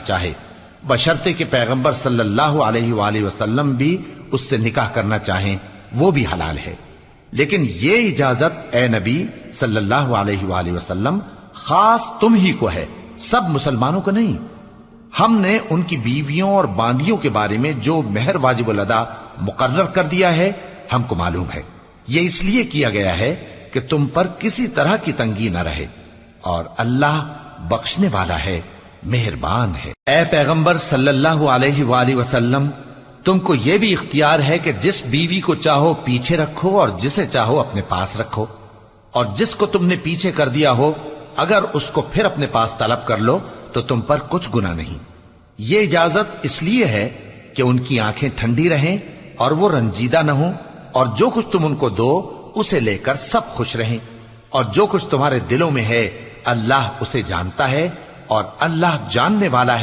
چاہے، بشرطے کہ پیغمبر صلی اللہ علیہ وآلہ وسلم بھی اس سے نکاح کرنا چاہیں، وہ بھی حلال ہے۔ لیکن یہ اجازت اے نبی صلی اللہ علیہ وآلہ وسلم خاص تم ہی کو ہے، سب مسلمانوں کو نہیں۔ ہم نے ان کی بیویوں اور باندیوں کے بارے میں جو مہر واجب الادا مقرر کر دیا ہے ہم کو معلوم ہے، یہ اس لیے کیا گیا ہے کہ تم پر کسی طرح کی تنگی نہ رہے، اور اللہ بخشنے والا ہے، مہربان ہے۔ اے پیغمبر صلی اللہ علیہ وآلہ وسلم، تم کو یہ بھی اختیار ہے کہ جس بیوی کو چاہو پیچھے رکھو اور جسے چاہو اپنے پاس رکھو، اور جس کو تم نے پیچھے کر دیا ہو اگر اس کو پھر اپنے پاس طلب کر لو تو تم پر کچھ گناہ نہیں۔ یہ اجازت اس لیے ہے کہ ان کی آنکھیں ٹھنڈی رہیں اور وہ رنجیدہ نہ ہوں، اور جو کچھ تم ان کو دو اسے لے کر سب خوش رہیں، اور جو کچھ تمہارے دلوں میں ہے اللہ اسے جانتا ہے، اور اللہ جاننے والا ہے